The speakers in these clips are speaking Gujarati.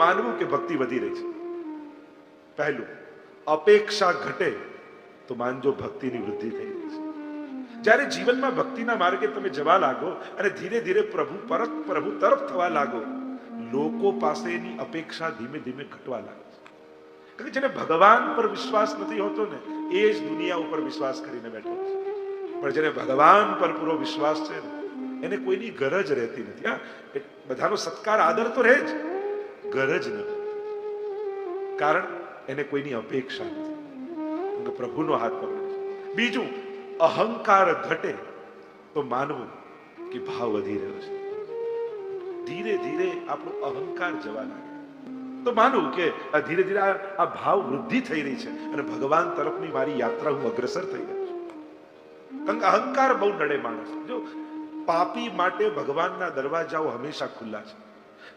માનવું કે ભક્તિ વધી રહી છે. પહેલું, અપેક્ષા ઘટે તો માનજો ભક્તિની વૃદ્ધિ થઈ રહી છે. જ્યારે જીવનમાં ભક્તિના માર્ગે તમે જવા લાગો અને ધીરે ધીરે પ્રભુ તરફ થવા લાગો, લોકો પાસેની અપેક્ષા ધીમે ધીમે ઘટવા લાગે છે. કારણ કે જેને ભગવાન પર વિશ્વાસ નથી હોતો ને, એ જ દુનિયા ઉપર વિશ્વાસ કરીને બેઠો છે. પણ જેને ભગવાન પર પૂરો વિશ્વાસ છે ને, એને કોઈની ગરજ રહેતી નથી. હા, બધાનો સત્કાર આદર તો રહે જ, ગરજ નથી. કારણ એને કોઈની અપેક્ષા નથી, પ્રભુનો હાથ પકડે છે. બીજું, અહંકાર ઘટે તો માનવું કે ભાવ વધી રહ્યો છે. ધીરે ધીરે આપણો અહંકાર જવા લાગે તો માનવું કે ધીરે ધીરે આ ભાવ વૃદ્ધિ થઈ રહી છે અને ભગવાન તરફની મારી યાત્રા હું અગ્રસર થઈ રહ્યો છું. કારણ કે અહંકાર બહુ નડે માણસ. જો પાપી માટે ભગવાનના દરવાજાઓ હંમેશા ખુલ્લા છે.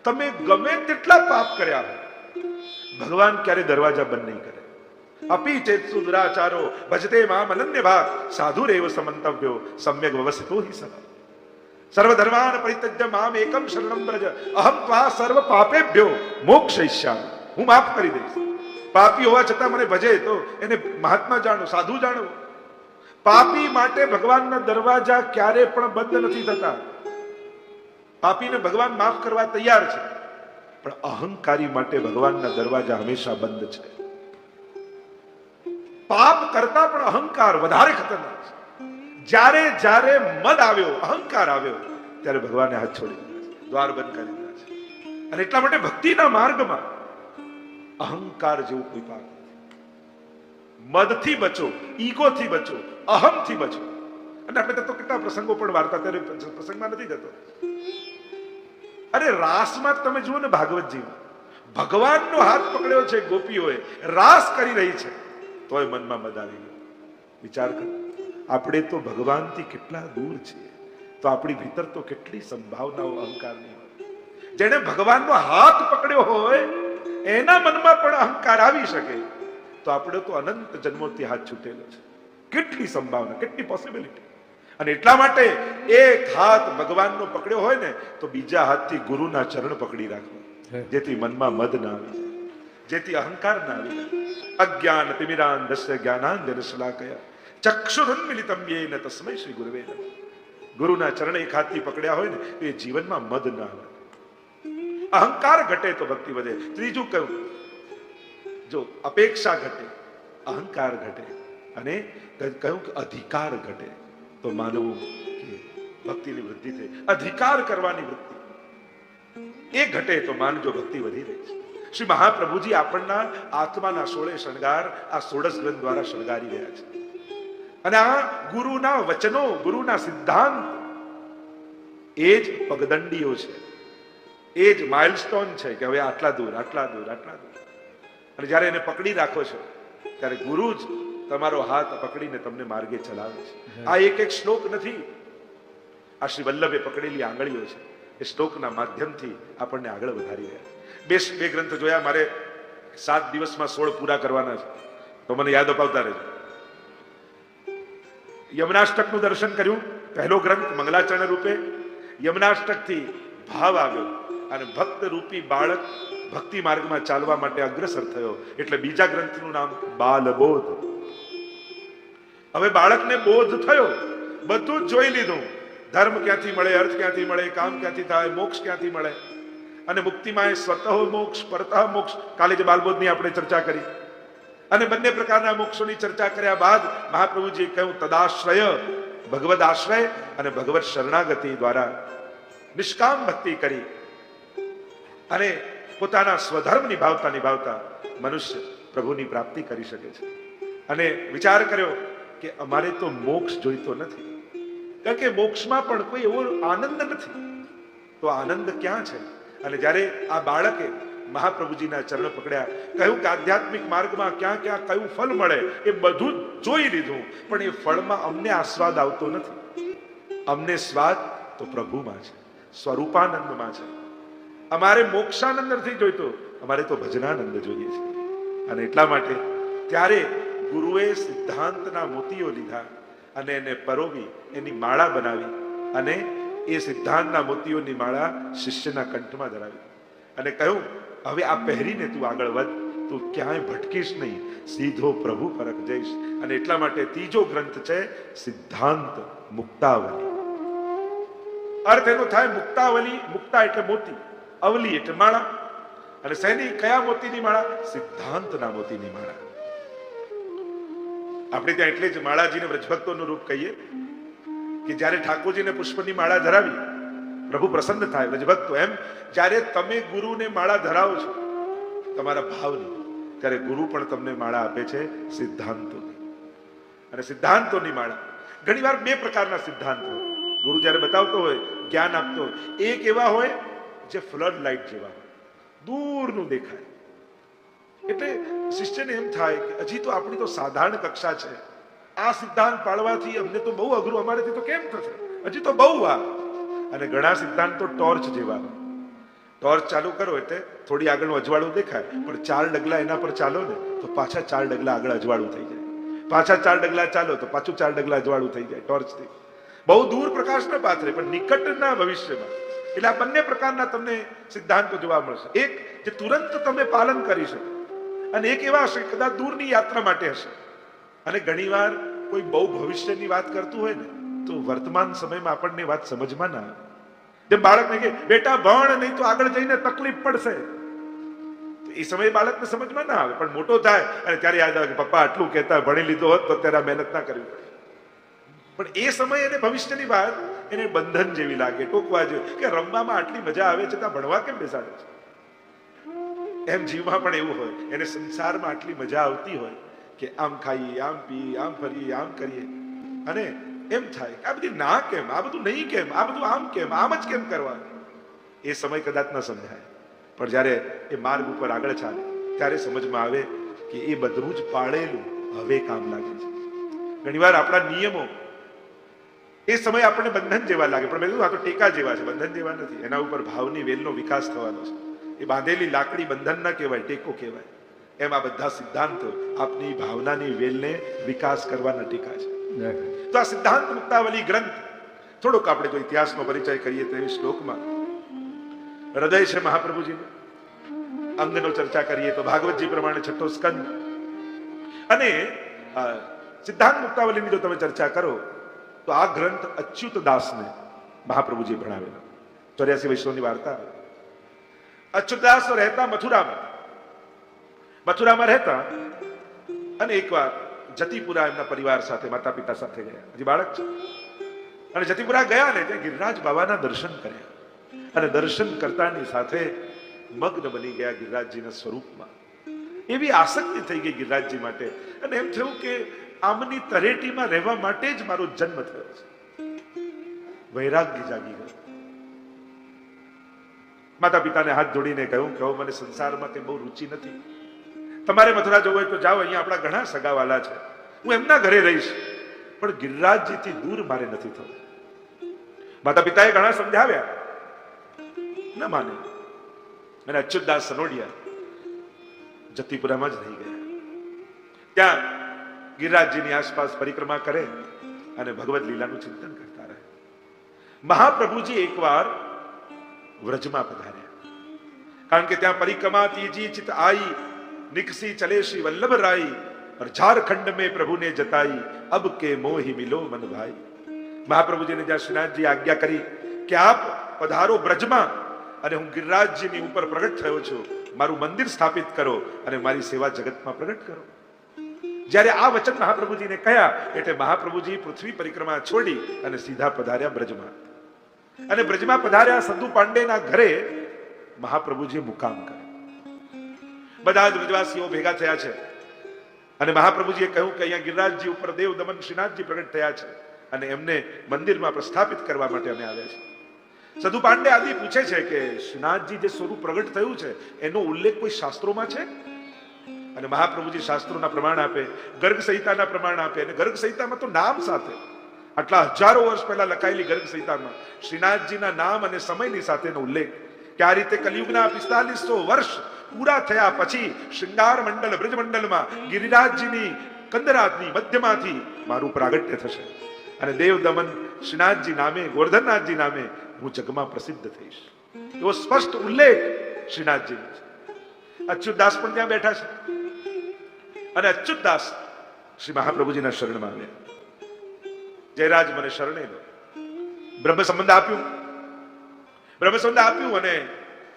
તમે ગમે તેટલા પાપ કર્યા હોય, ભગવાન ક્યારે દરવાજા બંધ નહીં કરે. અપી ચેત્સુ દુરાચારો ભજતે મામ અનન્ય ભાગ સાધુરેવ સમંતવ્યો સમ્યક વ્યવસ્થિતો હિ સદા સર્વધર્માન પરિત્યજ્ય મામ એકમ શરણમ વ્રજ અહમ ત્વા સર્વ પાપેભ્યો મોક્ષયિષ્યામિ. હું માફ કરી દઈશ. પાપી હોવા છતાં મને ભજે તો એને મહાત્મા જાણો, સાધુ જાણો. પાપી માટે ભગવાનના દરવાજા ક્યારે પણ બંધ નથી થતા. પાપીને ભગવાન માફ કરવા તૈયાર છે, પણ અહંકારી માટે ભગવાનના દરવાજા હંમેશા બંધ છે. પાપ કરતા પણ અહંકાર વધારે ખતરનાક છે. જ્યારે જ્યારે મદ આવ્યો, અહંકાર આવ્યો, ત્યારે ભગવાને હાથ છોડી દીધા છે, દ્વાર બંધ કરી દીધા છે. અને એટલા માટે ભક્તિના માર્ગમાં અહંકાર જેવું કોઈ પાપ નથી. મદથી બચો, ઈગોથી બચો, અહમથી બચો. અને આપણે તો કેટલા પ્રસંગો પણ વાર્તા ત્યારે પ્રસંગમાં નથી જતો. અરે રાસમાં તમે જુઓ ને, ભાગવતજીમાં ભગવાનનો હાથ પકડ્યો છે ગોપીઓએ, રાસ કરી રહી છે, તોય મનમાં મદ આવી ગયો. વિચાર કરો, આપણે તો ભગવાનથી કેટલા દૂર છીએ, તો આપણી ભીતર તો કેટલી સંભાવનાઓ અહંકારની હોય. જેને ભગવાનનો હાથ પકડ્યો હોય એના મનમાં પણ અહંકાર આવી શકે, તો આપણે તો અનંત જન્મોથી હાથ છૂટેલો છે. કેટલી સંભાવના, કેટલી પોસિબિલિટી. અને એટલા માટે એક હાથ ભગવાનનો પકડ્યો હોય ને, તો બીજા હાથથી ગુરુના ચરણ પકડી રાખવા, જેથી મનમાં મદ ના આવી જાય, જેથી અહંકાર ના આવી જાય. અજ્ઞાન તિમિરાંધસ્ય જ્ઞાનાંજન શલાકયા ચક્ષુરુન્મિલિતમ યેન તસ્મૈ શ્રી ગુરવે નમઃ. ગુરુના ચરણ એક હાથથી પકડ્યા હોય ને, તો એ જીવનમાં મદ ના આવે. અહંકાર ઘટે તો ભક્તિ વધે. ત્રીજું કહ્યું, જો અપેક્ષા ઘટે, અહંકાર ઘટે, અને કહ્યું કે અધિકાર ઘટે તો માનવું કે ભક્તિની વૃદ્ધિ થઈ. અધિકાર કરવાની વૃત્તિ એ ઘટે તો માનજો ભક્તિ વધી રહી છે. શ્રી મહાપ્રભુજી આપણના આત્માના 16 શણગાર આ 16 ગ્રંથ દ્વારા શણગારી રહ્યા છે. અને આ ગુરુના વચનો, ગુરુના સિદ્ધાંત એ જ પગદંડીઓ છે, એ જ માઇલસ્ટોન છે કે હવે આટલા દૂર, આટલા દૂર, આટલા દૂર. અને જ્યારે એને પકડી રાખો છો, ત્યારે ગુરુ જ તમારો હાથ પકડીને તમને માર્ગે ચલાવે છે. આ એક એક શ્લોક નથી, આ શ્રી વલ્લભે પકડેલી આંગળીઓ છે. એ શ્લોકના માધ્યમથી આપણને આગળ વધારી રહ્યા છે. બે ગ્રંથ જોયા, મારે 7 દિવસમાં 16 પૂરા કરવાના છે, તો મને યાદ અપાવતા રહેજો. યમનાષ્ટકનું દર્શન કર્યું, પહેલો ગ્રંથ મંગલાચરણ રૂપે. યમનાષ્ટકથી ભાવ આવ્યો અને ભક્ત રૂપી બાળક ભક્તિ માર્ગમાં ચાલવા માટે અગ્રસર થયો, એટલે બીજા ગ્રંથનું નામ બાલબોધ. હવે બાળકને બોધ થયો, બધું જ જોઈ લીધું. ધર્મ ક્યાંથી મળે, અર્થ ક્યાંથી મળે, કામ ક્યાંથી થાય, મોક્ષ ક્યાંથી મળે, અને મુક્તિમાં સ્વતઃ મોક્ષ, પરતઃ મોક્ષ. કાલે જે બાલબોધની આપણે ચર્ચા કરી, અને બંને પ્રકારના મોક્ષોની ચર્ચા કર્યા બાદ મહાપ્રભુજીએ કહ્યું, તદાશ્રય, ભગવદ આશ્રય અને ભગવત શરણાગતિ દ્વારા નિષ્કામ ભક્તિ કરી અને પોતાના સ્વધર્મ નિભાવતા નિભાવતા મનુષ્ય પ્રભુની પ્રાપ્તિ કરી શકે છે. અને વિચાર કર્યો કે અમારે તો મોક્ષ જોઈતો નથી, કારણ કે મોક્ષમાં પણ કોઈ એવો આનંદ નથી. તો આનંદ ક્યાં છે? અને જ્યારે આ બાળકે મહાપ્રભુજીના ચરણ પકડ્યા, કહ્યું કે આધ્યાત્મિક માર્ગમાં ક્યાં ક્યાં કયું ફળ મળે એ બધું જોઈ લીધું, પણ એ ફળમાં અમને આસ્વાદ આવતો નથી. અમને સ્વાદ તો પ્રભુમાં છે, સ્વરૂપાનંદમાં છે. અમારે મોક્ષાનંદ નથી જોઈતો, અમારે તો ભજનાનંદ જોઈએ છે. અને એટલા માટે ત્યારે ગુરુએ સિદ્ધાંતના મોતીઓ લીધા અને એને પરોવી, એની માળા બનાવી, અને એ સિદ્ધાંતના મોતીઓની માળા શિષ્યના કંઠમાં ધરાવી અને કહ્યું, હવે આ પહેરીને તું આગળ વધ, તું ક્યાંય ભટકીશ નહીં, સીધો પ્રભુ પરખ જઈશ. અને એટલા માટે ત્રીજો ગ્રંથ છે સિદ્ધાંત મુક્તાવલી. અર્થ એનો થાય મુક્તાવલી. મુક્તા એટલે મોતી, અવલી એટલે માળા. અને શેની, કયા મોતીની માળા? સિદ્ધાંતના મોતીની માળા. આપણે ત્યાં એટલે જ માળાજીને વ્રજભક્તોનું રૂપ કહીએ કે જ્યારે ઠાકોરજીને પુષ્પની માળા ધરાવી પ્રભુ પ્રસન્ન થાય. વ્રજભક્તો એમ જ્યારે તમે ગુરુને માળા ધરાવો છો તમારા ભાવની, ત્યારે ગુરુ પણ તમને માળા આપે છે સિદ્ધાંતોની. અને સિદ્ધાંતોની માળા ઘણી વાર બે પ્રકારના સિદ્ધાંત હોય. ગુરુ જ્યારે બતાવતો હોય, જ્ઞાન આપતો હોય, એક એવા હોય જે ફ્લડ લાઇટ જેવા હોય, દૂરનું દેખાય. એટલે શિષ્યને એમ થાય કે હજી તો આપણી તો સાધારણ કક્ષા છે, આ સિદ્ધાંત પાળવાથી અમને તો બહુ અઘરું, અમારેથી તો કેમ થશે, હજી તો બહુ આ. અને ઘણા સિદ્ધાંત તો ટોર્ચ જેવા હોય. ટોર્ચ ચાલુ કરો એટલે થોડી આગળનું અજવાળું દેખાય, પણ 4 ડગલા એના પર ચાલો ને તો પાછા 4 ડગલા આગળ અજવાળું થઈ જાય, પાછા 4 ડગલા ચાલો તો પાછું 4 ડગલા અજવાળું થઈ જાય ટોર્ચથી. બહુ દૂર પ્રકાશ ન પાથરે પણ નિકટના ભવિષ્યમાં. એટલે આ બંને પ્રકારના તમને સિદ્ધાંતો જોવા મળશે. એક જે તુરંત તમે પાલન કરી શકો, અને એક એવા હશે કદાચ દૂરની યાત્રા માટે હશે. અને ઘણીવાર કોઈ બહુ ભવિષ્યની વાત કરતું હોય ને તો વર્તમાન સમયમાં આપણને વાત સમજમાં ના આવે. જેમ બાળકને કે બેટા ભણ, નહીં તો આગળ જઈને તકલીફ પડશે, એ સમયે બાળકને સમજમાં ના આવે. પણ મોટો થાય અને ત્યારે યાદ આવે કે પપ્પા આટલું કહેતા, ભણી લીધો હોત તો ત્યારે મહેનત ના કરવી પડે. પણ એ સમયે એને ભવિષ્યની વાત એને બંધન જેવી લાગે, ટોકવા જેવી, કે રમવામાં આટલી મજા આવે છે ત્યાં ભણવા કેમ બેસાડે છે. એમ જીવમાં પણ એવું હોય, એને સંસારમાં આટલી મજા આવતી હોય કે આમ ખાઈએ, આમ પીએ, આમ ફરીએ, આમ કરીએ, અને એમ થાય કે આ બધી ના કેમ, આ બધું નહીં કેમ, આ બધું આમ કેમ, આમ જ કેમ કરવાનું. એ સમય કદાચ ન સમજાય, પણ જ્યારે એ માર્ગ ઉપર આગળ ચાલે ત્યારે સમજમાં આવે કે એ બધું જ પાળેલું હવે કામ લાગે છે. ઘણીવાર આપણા નિયમો એ સમય આપણને બંધન જેવા લાગે, પણ મેં કીધું આ તો ટેકા જેવા છે, બંધન જેવા નથી. એના ઉપર ભાવની વેલનો વિકાસ થવાનો છે. એ બાંધેલી લાકડી બંધન ના કહેવાય, ટેકો કહેવાય. એમ આ બધા સિદ્ધાંતો આપની ભાવનાની વેલને વિકાસ કરવાના ટીકા છે. તો આ સિદ્ધાંત મુક્તાવલી ગ્રંથ, થોડોક આપણે જો ઇતિહાસનો પરિચય કરીએ તો એ શ્લોકમાં હૃદય છે મહાપ્રભુજીનું, અંગનો ચર્ચા કરીએ તો ભાગવતજી પ્રમાણે 6થો સ્કંદ. અને સિદ્ધાંત મુક્તાવલીની જો તમે ચર્ચા કરો તો આ ગ્રંથ અચ્યુત દાસને મહાપ્રભુજી ભણાવેલો. 84 વૈષ્ણવની વાર્તા. અચ્યુતદાસ રહેતા મથુરામાં રહેતા, અને એકવાર જતીપુરા એમના પરિવાર સાથે, માતા પિતા સાથે ગયા, હજી બાળક છે. અને જતીપુરા ગયા ને ત્યાં ગિરિરાજ બાબાના દર્શન કર્યા, અને દર્શન કરતાની સાથે મગ્ન બની ગયા ગિરિરાજજીના સ્વરૂપમાં. એવી આસક્તિ થઈ ગઈ ગિરિરાજજી માટે, અને એમ થયું કે આમની તરેટીમાં રહેવા માટે જ મારો જન્મ થયો છે. વૈરાગ્ય જાગી ગયો. માતા પિતાને હાથ જોડીને કહ્યું કે મને સંસારમાં કઈ બહુ રુચિ નથી, તમારે મથુરા જવું હોય તો જાઓ, અહીંયા આપણા ઘણા સગાવાલા છે, હું એમના ઘરે રહીશ, પણ ગિરિરાજજીથી દૂર મારે નથી થવું. માતા પિતાએ ઘણા સમજાવ્યા, ન માને. અને અચ્યુતદાસ સનોડિયા જતીપુરામાં જ રહી ગયા. ત્યાં ગિરિરાજજીની આસપાસ પરિક્રમા કરે અને ભગવદ લીલાનું ચિંતન કરતા રહે. મહાપ્રભુજી એકવાર વ્રજમાં પધાર્યા, કારણ કે ત્યાં પરિક્રમા તીજી ચિત આઈ, निकसी चले श्री वल्लभ राई, और झारखंड में प्रभु ने जताई, अब के मोहि मिलो मन भाई. મહાપ્રભુજીને જ્યાં શ્રીનાથજી આજ્ઞા કરી કે આપ પધારો બ્રજમાં, અને હું ગિરિરાજજીની ઉપર પ્રગટ થયો છું, મારું મંદિર સ્થાપિત કરો અને મારી સેવા જગતમાં પ્રગટ કરો. જ્યારે આ વચન મહાપ્રભુજીને કહ્યા એટલે મહાપ્રભુજી પૃથ્વી પરિક્રમા છોડી અને સીધા પધાર્યા બ્રજમાં. અને બ્રજમાં પધાર્યા સદુ પાંડેના ઘરે મહાપ્રભુજીએ મુકામ કર્યો. બધા જ બ્રજવાસીઓ ભેગા થયા છે, અને મહાપ્રભુજીએ કહ્યું કે અહીંયા ગિરિરાજજી ઉપર દેવ દમન શ્રીનાથજી પ્રગટ થયા છે, અને એમને મંદિરમાં પ્રસ્થાપિત કરવા માટે અમે આવ્યા છીએ. સદુ પાંડે આદિ પૂછે છે કે શ્રીનાથજી જે સ્વરૂપ પ્રગટ થયું છે એનો ઉલ્લેખ કોઈ શાસ્ત્રોમાં છે? અને મહાપ્રભુજી શાસ્ત્રોના પ્રમાણ આપે, ગર્ગ સંહિતાના પ્રમાણ આપે. અને ગર્ગ સંહિતામાં તો નામ સાથે, આટલા હજારો વર્ષ પહેલા લખાયેલી ગર્ગ સંહિતામાં શ્રીનાથજીના નામ અને સમયની સાથેનો ઉલ્લેખ કે આ રીતે કલિયુગના 4500 વર્ષ પૂરા થયા પછી શૃંગાર મંડળ બ્રજ મંડળમાં ગિરિરાજજીની કંદરાતની મધ્યમાંથી મારું પ્રાગટ્ય થશે, અને દેવ દમન શ્રીનાથજી નામે, ગોવર્ધનનાથજી નામે હું જગમાં પ્રસિદ્ધ થઈશ. એવો સ્પષ્ટ ઉલ્લેખ શ્રીનાથજીનો છે. અચ્યુતદાસ પણ ત્યાં બેઠા છે અને અચ્યુતદાસ શ્રી મહાપ્રભુજીના શરણમાં આવ્યા. જયરાજ મને શરણે લો. બ્રહ્મ સંબંધ આપ્યું અને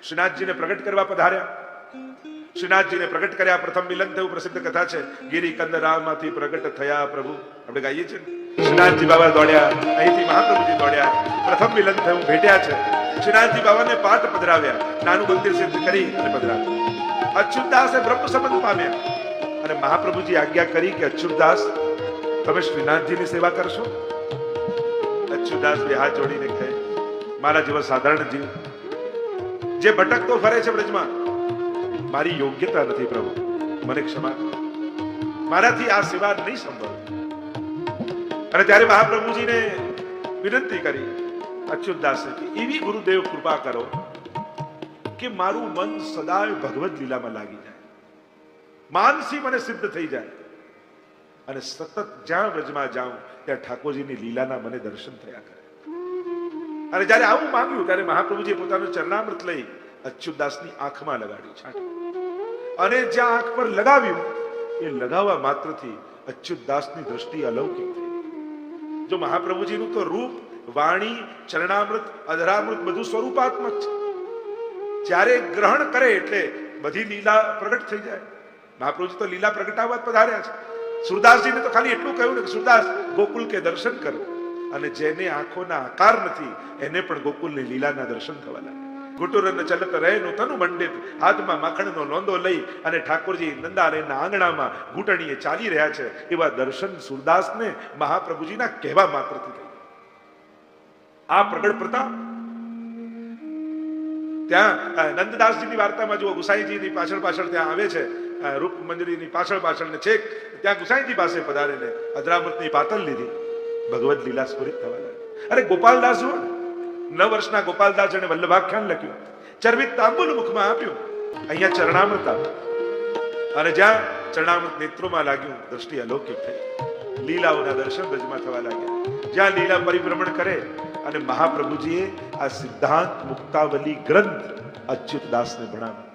શ્રીનાથજીને પ્રગટ કરવા પધાર્યા. શ્રીનાથજીને પ્રગટ કર્યા. પ્રથમ મિલન થયું. પ્રસિદ્ધ કથા છે, ગિરી કંદરામાંથી પ્રગટ થયા પ્રભુ. આપણે ગાઈએ છીએ ને, શ્રીનાથજી બાબા દોડ્યા, અહીંથી મહાપ્રભુજી દોડ્યા. પ્રથમ મિલન થયું, ભેટ્યા છે. શ્રીનાથજી બાબાને પાઠ પધરાવ્યા, નાનું મંદિર સિદ્ધ કરી અને પધરાવ્યા. અચ્યુતદાસે બ્રહ્મ સંબંધ પામ્યા અને મહાપ્રભુજી આજ્ઞા કરી કે અચ્યુતદાસ તમે શ્રીનાથજીની સેવા કરશો. અચ્યુતદાસ બે હાથ જોડીને કહે, મારા જેવા સાધારણ જીવ જે ભટકતો ફરે છે બ્રજમાં, મારી યોગ્યતા નથી પ્રભુ, મને ક્ષમા કરો, મારાથી આ સેવા નહીં સંભળ. અને ત્યારે મહાપ્રભુજીને વિનંતી કરી અચ્યુતદાસે કે એવી ગુરુદેવ કૃપા કરો કે મારું મન સદાય ભગવદ લીલામાં લાગી જાય, માનસી મને સિદ્ધ થઈ જાય અને સતત જ્યાં બ્રજમાં જાઉં ત્યાં ઠાકોરજીની લીલાના મને દર્શન થયા કરે. અને જ્યારે આવું માંગ્યું ત્યારે મહાપ્રભુજીએ પોતાનું ચરણામૃત લઈ અચ્યુતદાસની આંખમાં લગાડ્યું છે અને જ્યાં આંખ પર લગાવ્યું એ લગાવવા માત્રથી અચ્યુતદાસની દ્રષ્ટિ અલૌકિક થઈ. જો મહાપ્રભુજીનું તો રૂપ, વાણી, ચરણામૃત, અધરામૃત બધું સ્વરૂપાત્મક છે. જ્યારે ગ્રહણ કરે એટલે બધી લીલા પ્રગટ થઈ જાય. મહાપ્રભુજી તો લીલા પ્રગટાવવા પધાર્યા છે. સુરદાસજીને તો ખાલી એટલું કહ્યું ને કે સુરદાસ ગોકુલ કે દર્શન કરો, અને જેને આંખોના આકાર નથી એને પણ ગોકુલની લીલાના દર્શન થવા લાગે. ગુટુરન ચલત રહેનું તનુ મંડિત, હાથમાં માખણનો લોંદો લઈ અને ઠાકોરજી નંદાલયના આંગણામાં ઘૂંટણીએ ચાલી રહ્યા છે, એવા દર્શન સુરદાસને મહાપ્રભુજીના કહેવા માત્રથી થઈ. આ પ્રગટ પ્રતાપ ત્યાં નંદદાસજીની વાર્તામાં જુઓ, ગુસાઈજીની પાછળ પાછળ ત્યાં આવે છે, રૂપ મંજરીની પાછળ પાછળ ને છેક ત્યાં ગુસાઈજી પાસે પધારીને અધરામૃતની પાતલ લીધી, ભગવદ લીલા સ્ફુરિત થવા લાગી. અરે ગોપાલદાસ જુઓ, 9 વર્ષના ગોપાલદાસ જેને વલ્લભાખ્યાન લખ્યું, ચરવિત તાંબુલ મુખમાં આપ્યું, અહીંયા ચરણામૃત આપ્યું અને જ્યાં ચરણામૃત નેત્રોમાં લાગ્યું દ્રષ્ટિ અલૌકિક થઈ. લીલાઓના દર્શન બ્રજમાં થવા લાગ્યા. જ્યાં લીલા પરિભ્રમણ કરે અને મહાપ્રભુજીએ આ સિદ્ધાંત મુક્તાવલી ગ્રંથ અચ્યુતદાસને ભણાવ્યો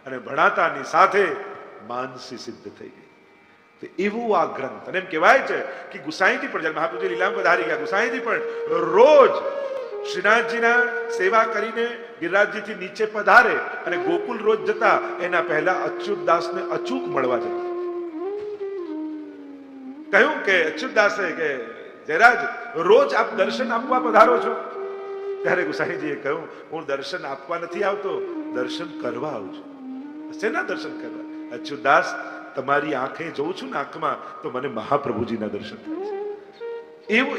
અને ભણાતાની સાથે માનસી સિદ્ધ થઈ ગઈ. તો એવું આ ગ્રંથ, અને એમ કહેવાય છે કે ગુસાઈજી પણ જ્યારે મહાપ્રભુજી લીલામાં પધારી ગયા, ગુસાઈજી પણ રોજ શ્રીનાથજીના સેવા કરીને ગિરિરાજજીથી નીચે પધારે અને ગોકુલ રોજ જતા એના પહેલા અચ્યુતદાસને અચૂક મળવા જતા. કહ્યું કે અચ્યુતદાસે કે જયરાજ રોજ આપ દર્શન આપવા પધારો છો? ત્યારે ગુસાઈજીએ કહ્યું, હું દર્શન આપવા નથી આવતો, દર્શન કરવા આવું છું. શેના દર્શન કરવા? અચ્યુતદાસ તમારી આંખે જોઉં છું ને આંખમાં તો મને મહાપ્રભુજીના દર્શન થાય છે.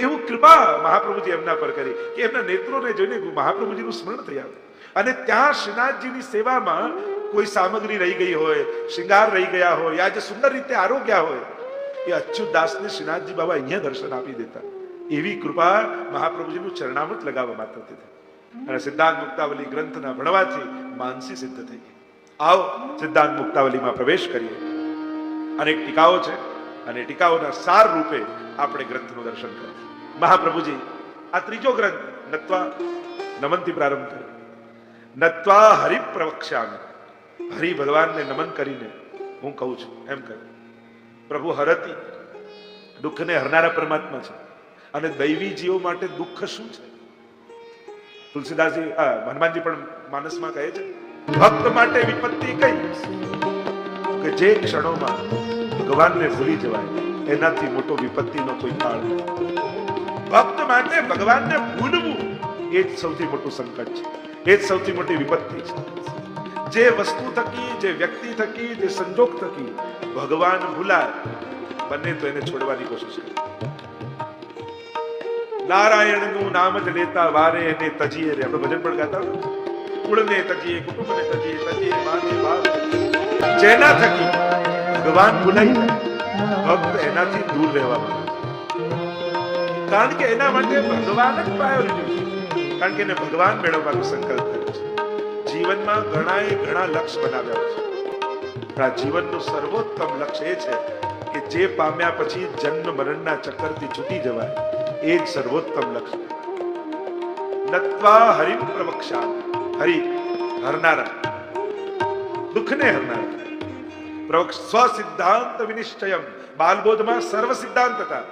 એવું કૃપા મહાપ્રભુજી એમના પર કરી કે એમના નેત્રોને જોઈને મહાપ્રભુજીનું સ્મરણ થઈ આવ્યું. અને ત્યાં શ્રીનાથજીની સેવામાં કોઈ સામગ્રી રહી ગઈ હોય, શૃંગાર રહી ગયા હોય, યા જે સુંદર રીતે આરોગ્યા હોય, એ અચ્યુતદાસને શ્રીનાથજી બાબા અહીંયા દર્શન આપી દેતા. એવી કૃપા મહાપ્રભુજીનું ચરણામૃત લગાવવા માત્રથી થઈ. અને સિદ્ધાંત મુક્તાવલી ગ્રંથના ભણવાથી માનસી સિદ્ધ થઈ ગઈ. આવો સિદ્ધાંત મુક્તાવલીમાં પ્રવેશ કરીએ. અનેક ટીકાઓ છે અને ટીકાઓના સાર રૂપે આપણે ગ્રંથનું દર્શન કરીએ. મહાપ્રભુજી આ ત્રીજો ગ્રંથ નત્વા નમનથી પ્રારંભ કર્યો. નત્વા હરિ પ્રવક્ષ્યામિ, હરિ ભગવાનને નમન કરીને હું કહું છું એમ કહ્યું. પ્રભુ હરતી, દુઃખને હરનારા પરમાત્મા છે. અને દૈવી જીવો માટે દુઃખ શું છે? તુલસીદાસજી હનુમાનજી પણ માનસમાં કહે છે, ભક્ત માટે વિપત્તિ કઈ કે જે ક્ષણોમાં ભગવાનને ભૂલી જવાય, એનાથી મોટો વિપત્તિનો કોઈ કાળ નથી. ભક્ત માટે ભગવાનને ભૂલવું એ જ સૌથી મોટું સંકટ છે, એ જ સૌથી મોટી વિપત્તિ છે. જે વસ્તુ થકી, જે વ્યક્તિ થકી, જે સંજોગ થકી ભગવાન ભૂલાય, બને તો એને છોડવાની કોશિશ કરે. નારાયણનું નામ જ લેતા વારે એને તજીએ રે. આપણે ભજન પણ ગાતા, કુળને તજીએ, કુટુંબને તજીએ, તજીએ માને ભાવ. જેના થકી ભગવાન ભૂલાઈ જાય, ભક્ત એનાથી દૂર રહેવા માંગે. કારણ કે એના માટે ભગવાન જ પ્રાયોરિટી છે. કારણ કે એને ભગવાન મેળવવાનો સંકલ્પ કર્યો છે. જીવનમાં ઘણા લક્ષ્ય બનાવ્યા છે, પણ આ જીવનનું સર્વોત્તમ લક્ષ્ય એ છે કે જે પામ્યા પછી જન્મ મરણના ચક્કરથી છૂટી જવાય, એ જ સર્વોત્તમ લક્ષ્ય. નત્વા હરિ પ્રવક્ષ્યામિ, હરિ હરનારા, દુઃખને હરનાર થાય. સ્વસિદ્ધાંત વિનિશ્ચયમ. બાલબોધમાં સર્વ સિદ્ધાંત હતા,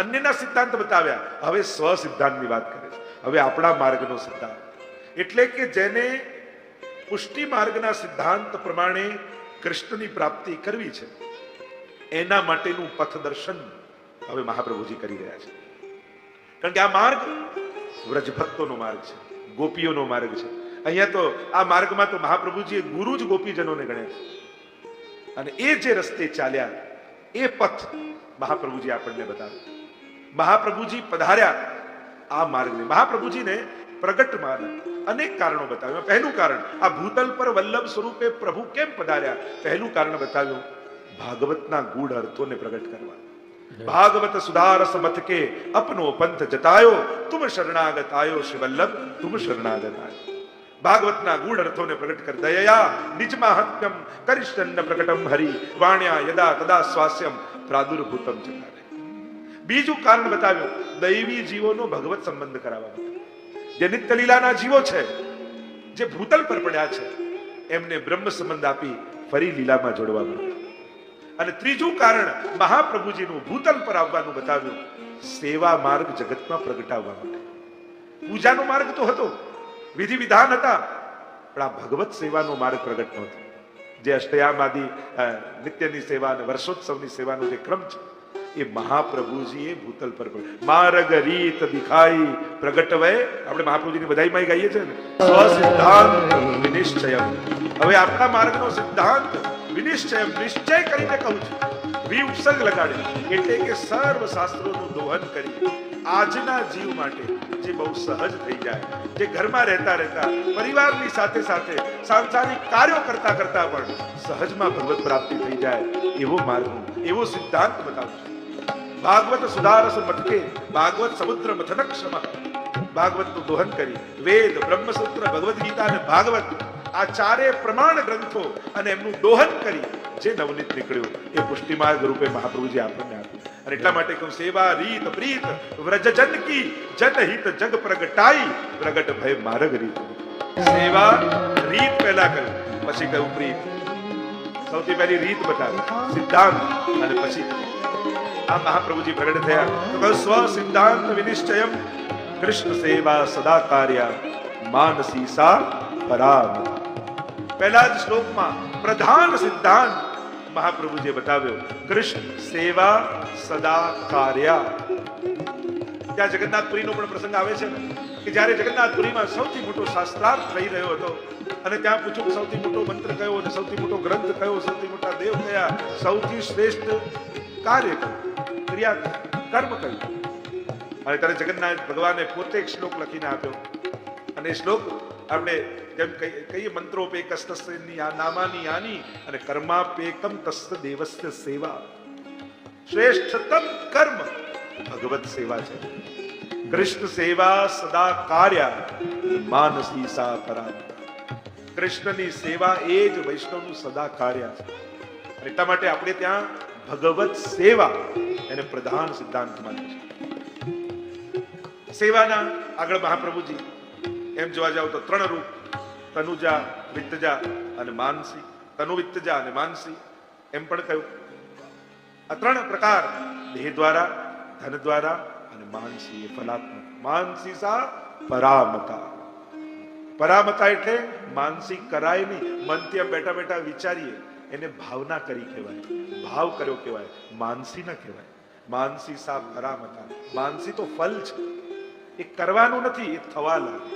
અન્યના સિદ્ધાંત બતાવ્યા, હવે સ્વ સિદ્ધાંતની વાત કરે છે. હવે આપણા માર્ગનો સિદ્ધાંત, એટલે કે જેને પુષ્ટિ માર્ગના સિદ્ધાંત પ્રમાણે કૃષ્ણની પ્રાપ્તિ કરવી છે, એના માટેનું પથદર્શન હવે મહાપ્રભુજી કરી રહ્યા છે. કારણ કે આ માર્ગ વ્રજ ભક્તોનો માર્ગ છે, ગોપીઓનો માર્ગ છે. અહીંયા તો આ માર્ગમાં તો મહાપ્રભુજીએ ગુરુ જ ગોપીજનોને ગણ્યા છે. અને એ જે રસ્તે ચાલ્યા એ પથ મહાપ્રભુજી આપણને બતાવે. મહાપ્રભુજી પધાર્યા આ માર્ગને. મહાપ્રભુજીને પ્રગટમાં અનેક કારણો બતાવ્યા. પહેલું કારણ, આ ભૂતલ પર વલ્લભ સ્વરૂપે પ્રભુ કેમ પધાર્યા, પહેલું કારણ બતાવ્યું, ભાગવતના ગૂઢ અર્થોને પ્રગટ કરવા. ભાગવત સુધારસ મત કે અપનો પંથ જતાયો, તુમ શરણાગત આયો શ્રી વલ્લભ, તુમ શરણાગત આયો. ભાગવતના ગૂઢ અર્થોને પ્રગટ કર દયા નિજ માહાત્મ્યમ કરિષ્યન્ન પ્રકટમ હરિ વાણ્યા યદા તદા સ્વાસ્યમ પ્રાદુર્ભૂતમ ચકારે. બીજું કારણ બતાવ્યું, દૈવી જીવોનો ભગવત સંબંધ કરાવવા માટે. જે નિત્ય લીલાના જીવો છે, જે ભૂતલ પર પડ્યા છે, એમને બ્રહ્મ સંબંધ આપી ફરી લીલામાં જોડવા માટે. અને ત્રીજું કારણ મહાપ્રભુજીનું ભૂતલ પર આવવાનું બતાવ્યું, સેવા માર્ગ જગતમાં પ્રગટાવવા માટે. પૂજાનો માર્ગ તો હતો, વિધિ વિધાન હતા, પણ આ ભગવત સેવાનો માર્ગ પ્રગટ નહોતો. જે અષ્ટયામાદિ નિત્યની સેવા અને વર્ષોત્સવની સેવાનો જે ક્રમ છે, એ મહાપ્રભુજીએ ભૂતલ પર માર્ગ રીત દિખાઈ પ્રગટ વય. આપણે મહાપ્રભુજીની બધાઈમાં ગાઈએ છીએ ને, સ્વસિદ્ધાંત વિનિશ્ચયમ. હવે આપણા માર્ગનો સિદ્ધાંત વિનિશ્ચયમ, નિશ્ચય કરીને કહું છું, વિઉપસર્ગ લગાડી, એટલે કે સર્વ શાસ્ત્રોનું દોહન કરી આજના જીવ માટે જે બહુ સહજ થઈ જાય, જે ઘરમાં રહેતા રહેતા પરિવારની સાથે સાથે સાંસારિક કાર્યો કરતા કરતા પણ સહજમાં ભગવત પ્રાપ્તિ થઈ જાય, એવો માર્ગ, એવો સિદ્ધાંત બતાવું છું. ભાગવત સુધારસ મટકે, ભાગવત સમુદ્ર મથનક્ષમ. ભાગવતનું દોહન કરી વેદ, બ્રહ્મસૂત્ર, ભગવદ્ ગીતા અને ભાગવત, આ ચારે પ્રમાણ ગ્રંથો અને એમનું દોહન કરી જે નવનીત નીકળ્યું, એ પુષ્ટિમાર્ગ રૂપે મહાપ્રભુજી આપણને આપ્યું. અને એટલા માટે કહું, સેવા રીત પ્રીત વ્રજજન કી જનહિત જગ પ્રગટાઈ પ્રગટ ભય માર્ગ રીત. સેવા રીત પહેલા કર્યું, પછી કહ્યું પ્રીત. સૌથી પહેલી રીત બતાવી, સિદ્ધાંત, અને પછી આ મહાપ્રભુજી પ્રગટ થયા તો કહ્યું, સ્વ સિદ્ધાંત વિનિશ્ચયમ કૃષ્ણ સેવા સદા કાર્ય માનસી સા પરામ. પહેલા જ શ્લોકમાં પ્રધાન સિદ્ધાંત મહાપ્રભુજીએ બતાવ્યો, કૃષ્ણ સેવા સદા કાર્ય. ત્યાં જગન્નાથપુરીનો પણ પ્રસંગ આવે છે ને, કે જ્યારે જગન્નાથપુરીમાં સૌથી મોટો શાસ્ત્રાર્થ થઈ રહ્યો હતો, અને ત્યાં પૂછ્યું સૌથી મોટો મંત્ર કયો, અને સૌથી મોટો ગ્રંથ કયો, સૌથી મોટા દેવ કયા, સૌથી શ્રેષ્ઠ કાર્ય કયું, ક્રિયા કર્મ કયું. અને ત્યારે જગન્નાથ ભગવાને પોતે એક શ્લોક લખીને આપ્યો. અને એ શ્લોક આપણે જેમ કહીએ, મંત્રોપેકસ્તસ્ય નામાની યાની અને કર્માપેકમ તસ્ય દેવસ્ય સેવા. શ્રેષ્ઠતમ કર્મ ભગવત સેવા છે. કૃષ્ણ સેવા સદા કાર્ય માનસી સા પરામ. કૃષ્ણની સેવા એ જ વૈષ્ણવનું સદા કાર્ય છે. એટલા માટે આપણે ત્યાં ભગવત સેવા એને પ્રધાન સિદ્ધાંત માને છે. સેવાના આગળ મહાપ્રભુજી એમ જોવા જાવ તો ત્રણ રૂપ, તનુજા, વિત્તજા અને માનસી. તનુ, વિત્તજા અને માનસી એમ પણ કહ્યું. આ ત્રણ પ્રકાર, દેહ દ્વારા, ધન દ્વારા અને માનસી એ ફલાત્મક. માનસી સા પરામતા. પરામતા એટલે માનસી કરાય નહીં, મનથી આમ બેઠા બેઠા વિચારીએ, એને ભાવના કરી કહેવાય, ભાવ કર્યો કહેવાય, માનસી ના કહેવાય. માનસી સા પરામતા. માનસી તો ફલ છે, એ કરવાનું નથી, એ થવા લાગે.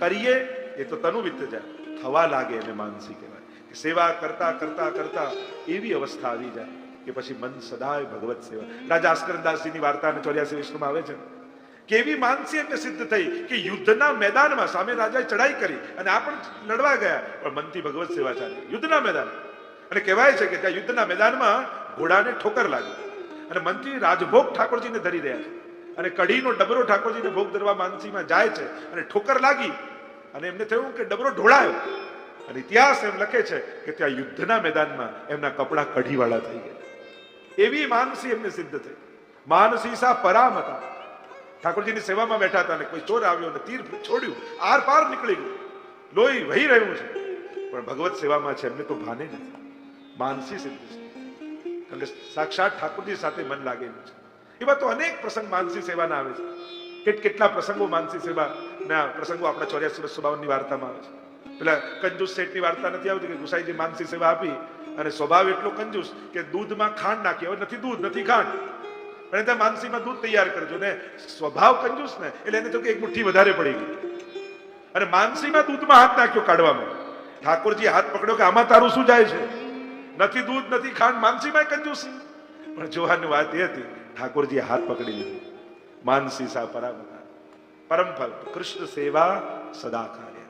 કરીએ એ તો તનુ વિત્ત જાય, થવા લાગે એને માનસી કહેવાય. સેવા કરતા કરતા કરતા એવી અવસ્થા આવી જાય કે પછી મન સદાય ભગવત સેવા. રાજા આસ્કરદાસજીની વાર્તા 84 વિષ્ણુમાં આવે છે, કેવી માનસી એમને સિદ્ધ થઈ કે યુદ્ધના મેદાનમાં સામે રાજાએ ચડાઈ કરી અને આ પણ લડવા ગયા, પણ મનથી ભગવત સેવા ચાલી યુદ્ધના મેદાન. અને કહેવાય છે કે ત્યાં યુદ્ધના મેદાનમાં ઘોડાને ઠોકર લાગી અને મનથી રાજભોગ ઠાકોરજીને ધરી રહ્યા છે, અને કઢીનો ડબરો ઠાકોરજીને ભોગ ધરવા માનસીમાં જાય છે, અને ઠોકર લાગી અને એમને થયું કે ડબરો ઢોળાયો. અને ઇતિહાસ એમ લખે છે કે ત્યાં યુદ્ધના મેદાનમાં એમના કપડા કઢીવાળા થઈ ગયા. એવી માનસી એમને સિદ્ધ થઈ. માનસી સા પરામતા. ઠાકોરજીની સેવામાં બેઠા હતા અને કોઈ ચોર આવ્યો અને તીર છોડ્યું, આર પાર નીકળી ગયું, લોહી વહી રહ્યું છે. પણ ભગવત સેવામાં છે એમને તો ભાને નથી. માનસી સિદ્ધિ છે, કારણ કે સાક્ષાત ઠાકોરજી સાથે મન લાગેલું છે. એવા તો અનેક પ્રસંગ માનસી સેવાના આવે છે. કેટલા પ્રસંગો માનસી સેવાના પ્રસંગો આપણા 84 ની વાર્તામાં આવે છે. પેલા કંજૂસ શેઠની વાર્તા નથી આવતી કે ગુસાઈજી માનસી સેવા આપી અને સ્વભાવ એટલો કંજૂસ કે દૂધમાં ખાંડ નાખી. હવે નથી દૂધ નથી ખાંડ, પણ ત્યાં માનસીમાં દૂધ તૈયાર કરજો ને. સ્વભાવ કંજૂસ ને એટલે એને તો કે એક મુઠ્ઠી વધારે પડી ગઈ અને માનસીમાં દૂધમાં હાથ નાખ્યો કાઢવામાં. ઠાકોરજી હાથ પકડ્યો કે આમાં તારું શું જાય છે? નથી દૂધ નથી ખાંડ, માનસીમાં કંજૂસ. પણ જોવાની વાત એ હતી, ઠાકોરજી હાથ પકડી લીધો. માનસી સા પરમ ફલ કૃષ્ણ સેવા સદા કાર્ય.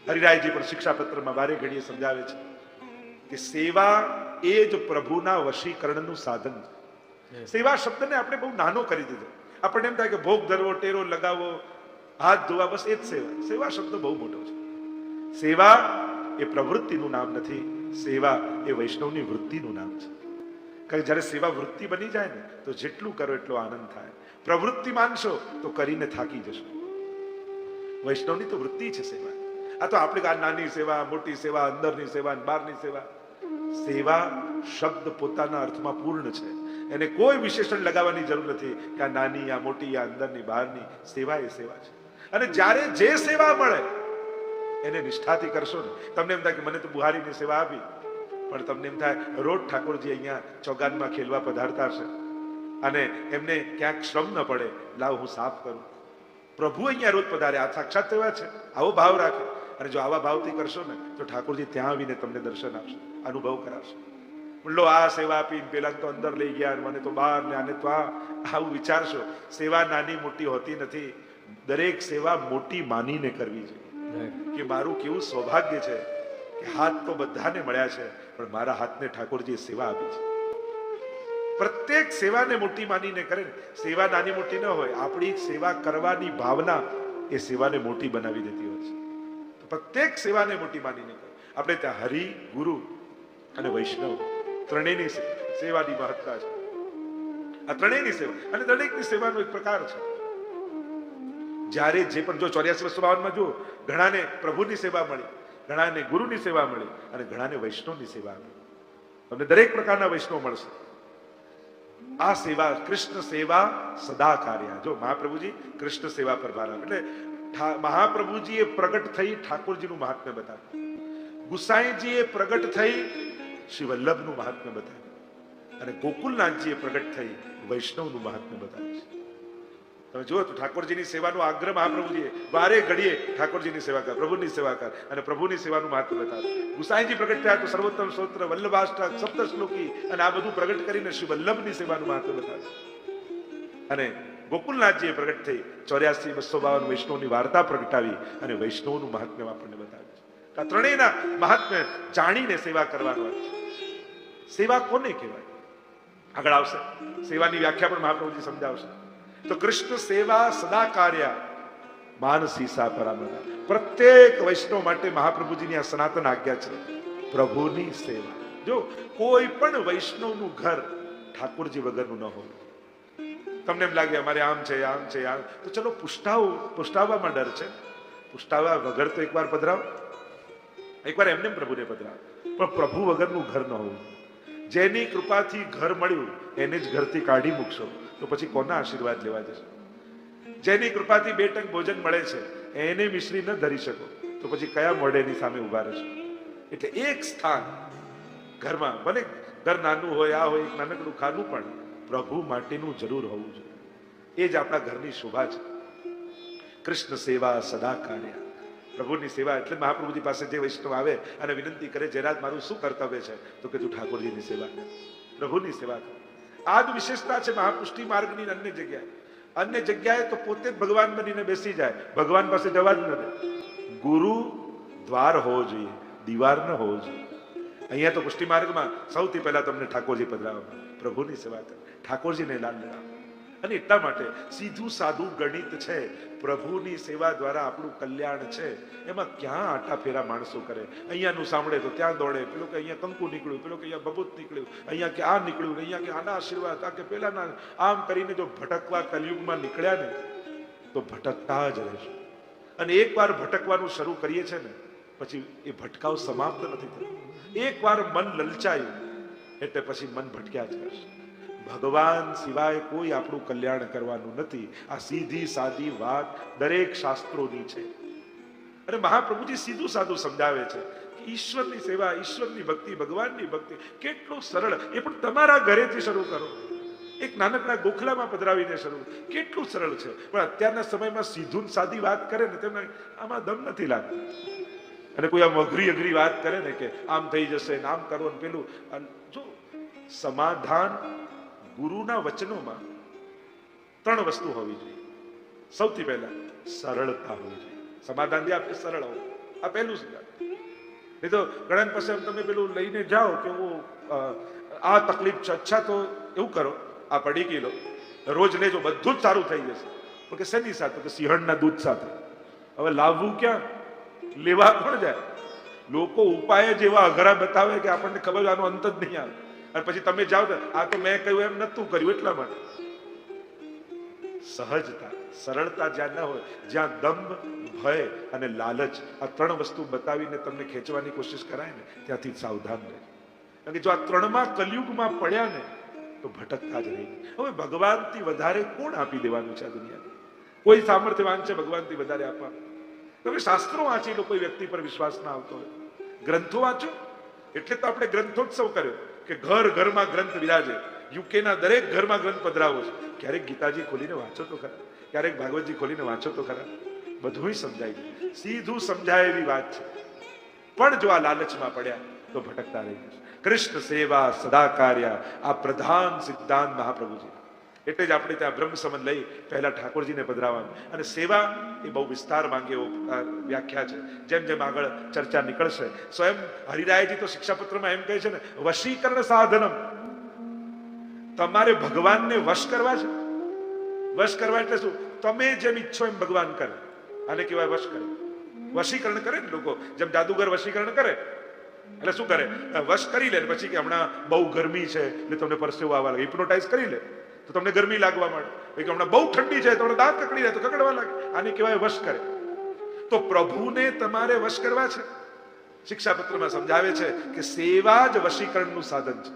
હરિરાયજી પણ શિક્ષાપત્રમાં બારે ઘડીએ સમજાવે છે કે સેવા એ જ પ્રભુના વશીકરણનું સાધન છે. સેવા શબ્દને આપણે બહુ નાનો કરી દીધો. આપણને એમ થાય કે ભોગ ધરવો, ટેરો લગાવવો, હાથ ધોવા, બસ એ જ સેવા. સેવા શબ્દ બહુ મોટો છે. સેવા એ પ્રવૃત્તિનું નામ નથી, સેવા એ વૈષ્ણવની વૃત્તિનું નામ છે. કારણ કે જયારે સેવા વૃત્તિ બની જાય ને તો જેટલું કરો એટલો આનંદ થાય. પ્રવૃત્તિ માનશો તો કરીને થાકી જશો. વૈષ્ણવની તો વૃત્તિ છે સેવા. આ તો આપણે આ નાની સેવા, મોટી સેવા, અંદરની સેવા, બહારની સેવા. સેવા શબ્દ પોતાના અર્થમાં પૂર્ણ છે. એને કોઈ વિશેષણ લગાવવાની જરૂર નથી કે આ નાની, આ મોટી, આ અંદરની, બહારની. સેવા એ સેવા છે. અને જ્યારે જે સેવા મળે એને નિષ્ઠાથી કરશો ને, તમને એમ થાય કે મને તો બુહારીની સેવા આપી, પણ તમને એમ થાય રોજ ઠાકોરજી અહીંયા ચોગાનમાં ખેલવા પધારતા છે અને એમને ક્યાંક શ્રમ ન પડે, લાવ હું સાફ કરું. પ્રભુ અહીંયા રોજ પધારે, આ સાક્ષાત સેવા છે. આવો ભાવ રાખે અને જો આવા ભાવથી કરશો ને તો ઠાકોરજી ત્યાં આવીને તમને દર્શન આપશે, અનુભવ કરાવશે. લો આ સેવા આપીને પેલા તો અંદર લઈ ગયા, મને તો બહાર ને આને તો આવું વિચારશો. સેવા નાની મોટી હોતી નથી. દરેક સેવા મોટી માનીને કરવી જોઈએ કે મારું કેવું સૌભાગ્ય છે કે હાથ તો બધાને મળ્યા છે, પણ મારા હાથને ઠાકોરજીએ સેવા આપી છે. પ્રત્યેક સેવાને મોટી માનીને કરે ને. સેવા નાની મોટી ન હોય, આપણી સેવા કરવાની ભાવના એ સેવાને મોટી બનાવી દેતી હોય છે. તો પ્રત્યેક સેવાને મોટી માનીને કરે. આપણે ત્યાં હરિ, ગુરુ અને વૈષ્ણવ ત્રણેયની સેવાની મહત્તા છે. આ ત્રણેયની સેવા અને દરેકની સેવાનો એક પ્રકાર છે. જ્યારે જે પણ જો 84 માં જો ઘણાને પ્રભુની સેવા મળી, ઘણાને ગુરુની સેવા મળી અને ઘણાને વૈષ્ણવની સેવા મળી. તમને દરેક પ્રકારના વૈષ્ણવ મળશે. આ સેવા કૃષ્ણ સેવા સદા કાર્ય. જો મહાપ્રભુજી કૃષ્ણ સેવા પર ભાર આપે એટલે મહાપ્રભુજીએ પ્રગટ થઈ ઠાકોરજીનું મહાત્મ્ય બતાવ્યું. ગુસાઈજીએ પ્રગટ થઈ શ્રી વલ્લભનું મહાત્મ્ય બતાવ્યું અને ગોકુલનાથજીએ પ્રગટ થઈ વૈષ્ણવનું મહાત્મ્ય બતાવ્યું છે. તમે જુઓ તો ઠાકોરજીની સેવાનો આગ્રહ મહાપ્રભુજીએ વારે ઘડીએ ઠાકોરજીની સેવા કર, પ્રભુની સેવા કર અને પ્રભુની સેવાનું મહત્વ બતાવ્યું. ગુસાઈજી પ્રગટ થયા તો સર્વોત્તમ સ્તોત્ર, વલ્લભાષ્ટક, સપ્તશ્લોકી અને આ બધું પ્રગટ કરીને શ્રી વલ્લભની સેવાનું મહત્વ બતાવ્યું. અને ગોકુલનાથજીએ પ્રગટ થઈ 84-252 વૈષ્ણવની વાર્તા પ્રગટાવી અને વૈષ્ણવનું મહાત્મ્ય આપણને બતાવ્યું છે. આ ત્રણેયના મહાત્મ્ય જાણીને સેવા કરવાનો છે. સેવા કોને કહેવાય આગળ આવશે. સેવાની વ્યાખ્યા પણ મહાપ્રભુજી સમજાવશે. તો કૃષ્ણ સેવા સદા કાર્ય માનસી સા પરામરા. પ્રત્યેક વૈષ્ણવ માટે મહાપ્રભુજીની આ સનાતન આજ્ઞા છે, પ્રભુની સેવા. જો કોઈ પણ વૈષ્ણવનું ઘર ઠાકોરજી વગરનું ન હોય. તમને એમ લાગે અમારે આમ છે આમ છે આમ, તો ચલો પુષ્ટાવવામાં ડર છે. પુષ્ટાવા વગર તો એકવાર પધરાવો, એકવાર એમને પ્રભુને પધરાવો, પણ પ્રભુ વગરનું ઘર ન હોવું. જેની કૃપાથી ઘર મળ્યું એને જ ઘરથી કાઢી મૂકશો તો પછી કોના આશીર્વાદ લેવા જશો? જેની કૃપાથી 2 ટંક ભોજન મળે છે એને મિશ્રી ન ધરી શકો તો પછી કયા મોઢેની સામે ઉભા રહેશો? એટલે એક સ્થાન ઘરમાં, ભલે ઘર નાનું હોય, આ હોય, એક નાનકડું ખાનું, પણ પ્રભુ માટેનું જરૂર હોવું જોઈએ. એ જ આપણા ઘરની શોભા છે. કૃષ્ણ સેવા સદા કાર્ય. પ્રભુની સેવા એટલે મહાપ્રભુજી પાસે જે વૈષ્ણવ આવે અને વિનંતી કરે, જયરાજ મારું શું કર્તવ્ય છે? તો કે તું ઠાકોરજીની સેવા કર, પ્રભુની સેવા કર. આ જ વિશેષતા છે મહાપુષ્ટિ માર્ગની. અન્ય જગ્યાએ તો પોતે જ ભગવાન બનીને બેસી જાય, ભગવાન પાસે જવા જ ન દે. ગુરુ દ્વાર હોવો જોઈએ, દીવાર ન હોવો જોઈએ. અહીંયા તો પુષ્ટિ માર્ગમાં સૌથી પહેલા તમને ઠાકોરજી પધરાવવા, પ્રભુની સેવા કર, ઠાકોરજીને લાલ લગાવ. અને એટલા માટે સીધું સાદું ગણિત છે. પ્રભુની સેવા દ્વારા આપણું કલ્યાણ છે. એમાં ક્યાં આટા ફેરા માણસો કરે? અહીંયાનું સાંભળે તો ત્યાં દોડે, પેલો કે અહીંયા કંકુ નીકળ્યું, પેલો કે અહીંયા ભભૂત નીકળ્યું, અહીંયા કે આ નીકળ્યું, અહીંયા કે આના આશીર્વાદ, આ કે પેલાના, આમ કરીને જો ભટકવા કલયુગમાં નીકળ્યા ને તો ભટકતા જ રહેશે. અને એકવાર ભટકવાનું શરૂ કરીએ છે ને પછી એ ભટકાવ સમાપ્ત નથી થતો. એકવાર મન લલચાયું એટલે પછી મન ભટક્યા જ કરશે. ભગવાન સિવાય કોઈ આપણું કલ્યાણ કરવાનું નથી. આ સીધી સાદી વાત દરેક શાસ્ત્રોની છે. અને મહાપ્રભુજી સીધું સાદું સમજાવે છે કે ઈશ્વરની સેવા, ઈશ્વરની ભક્તિ, ભગવાનની ભક્તિ કેટલું સરળ. એ પણ તમારા ઘરેથી શરૂ કરો, એક નાનકડા ગોખલામાં પધરાવીને શરૂ. કેટલું સરળ છે. પણ અત્યારના સમયમાં સીધું સાદી વાત કરે ને તેમને આમાં દમ નથી લાગતો. અને કોઈ આમ અઘરી વાત કરે ને કે આમ થઈ જશે ને આમ કરો ને પેલું. જો સમાધાન ગુરુના વચનોમાં 3 વસ્તુ હોવી જોઈએ. સૌથી પહેલા સરળતા હોવી જોઈએ. સમાધાન જે આપણે સરળ હોય, આ પહેલું સિદ્ધાંત. નહીં તો ઘણા પાસે તમે પેલું લઈને જાઓ કે આ તકલીફ છે, અચ્છા તો એવું કરો, આ પડીકી લો, રોજ લેજો, બધું જ સારું થઈ જશે. તો કે શેની સાથે? કે સિંહણના દૂધ સાથે. હવે લાવવું ક્યાં, લેવા કોણ જાય? લોકો ઉપાય જેવા અઘરા બતાવે કે આપણને ખબર આનો અંત જ નહીં આવે. અને પછી તમે જાઓ તો આ તો મેં કહ્યું એમ નતું કર્યું એટલા માટે. સહજતા, સરળતા જ્યાં ના હોય, જ્યાં દંભ, ભય અને લાલચ, આ 3 વસ્તુ બતાવીને તમને ખેંચવાની કોશિશ કરાય ને, ત્યાંથી સાવધાન રહે. કારણ કે જો આ 3માં કલયુગમાં પડ્યા ને તો ભટકતા જ રહી. હવે ભગવાનથી વધારે કોણ આપી દેવાનું છે આ દુનિયાને? કોઈ સામર્થ્યવાન છે ભગવાનથી વધારે આપવા? તમે શાસ્ત્રો વાંચી લો, કોઈ વ્યક્તિ પર વિશ્વાસ ના આવતો હોય, ગ્રંથો વાંચો. એટલે તો આપણે ગ્રંથોત્સવ કર્યો કે ઘર ઘરમાં ગ્રંથ વિરાજે. યુકેના દરેક ઘરમાં ગ્રંથ પધરાવો છે. ક્યારેક ગીતાજી ખોલીને વાંચો તો ખરા, ક્યારેક ભાગવતજી ખોલીને વાંચો તો ખરા. બધું સમજાય છે, સીધું સમજાય એવી વાત છે. પણ જો આ લાલચમાં પડ્યા તો ભટકતા રહી જશે. કૃષ્ણ સેવા સદા કાર્ય, આ પ્રધાન સિદ્ધાંત મહાપ્રભુજી. એટલે જ આપણે ત્યાં બ્રહ્મ સંબંધ લઈ પહેલા ઠાકોરજીને પધરાવવાનું. અને સેવા એ બહુ વિસ્તાર માંગે એવો વ્યાખ્યા છે. જેમ જેમ આગળ ચર્ચા નીકળશે, સ્વયં હરિરાયજી તો શિક્ષાપત્રમાં એમ કહે છે ને, વશીકરણ સાધનમ. તમારે ભગવાનને વશ કરવા છે. વશ કરવા એટલે શું? તમે જેમ ઈચ્છો એમ ભગવાન કરે. આને કહેવાય વશ કરે. વશીકરણ કરે ને લોકો, જેમ જાદુગર વશીકરણ કરે એટલે શું કરે? વશ કરી લે, પછી કે હમણાં બહુ ગરમી છે એટલે તમને પરસેવો આવવા લાગે, હિપ્નોટાઇઝ કરી લે તો તમને ગરમી લાગવા માંડે. હમણાં બહુ ઠંડી છે, તમને દાંત કકડી જાય તો કકડવા લાગે. આને કહેવાય વશ કરે. તો પ્રભુને તમારે વશ કરવા છે. શિક્ષાપત્રમાં સમજાવે છે કે સેવા જ વશીકરણનું સાધન છે.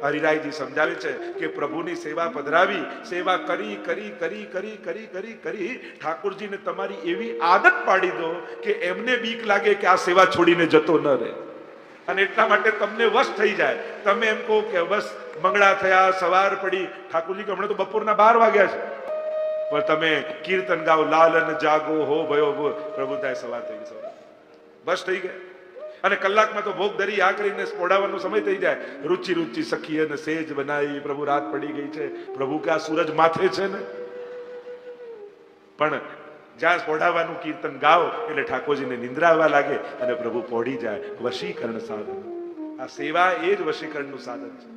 હરિરાયજી સમજાવે છે કે પ્રભુની સેવા પધરાવી, સેવા કરી કરી કરી કરી કરી કરી કરી ઠાકોરજીને તમારી એવી આદત પાડી દો કે એમને બીક લાગે કે આ સેવા છોડીને જતો ન રહે. અને એટલા માટે તમને વશ થઈ જાય. તમે એમ કહો કે બસ મંગળા થયા, સવાર પડી, ઠાકોરજી કે હમણાં તો બપોરના 12 વાગ્યા છે, પણ તમે કીર્તન ગાઓ, લાલન જાગો હો ભયો, પ્રભુ થાય સવાર થઈ ગઈ, બસ થઈ ગયા. અને કલાકમાં તો ભોગ ધરી આ કરીને પોઢાવાનો સમય થઈ જાય. રુચિ રુચિ સખી અને સેજ બનાવી, પ્રભુ રાત પડી ગઈ છે, પ્રભુ કે આ સૂરજ માથે છે ને. પણ જ્યાં પોઢાવાનું કીર્તન ગાઓ એટલે ઠાકોરજીને નિંદ્રા આવવા લાગે અને પ્રભુ પોઢી જાય. વશીકરણ સાધન, આ સેવા એ જ વશીકરણનું સાધન છે.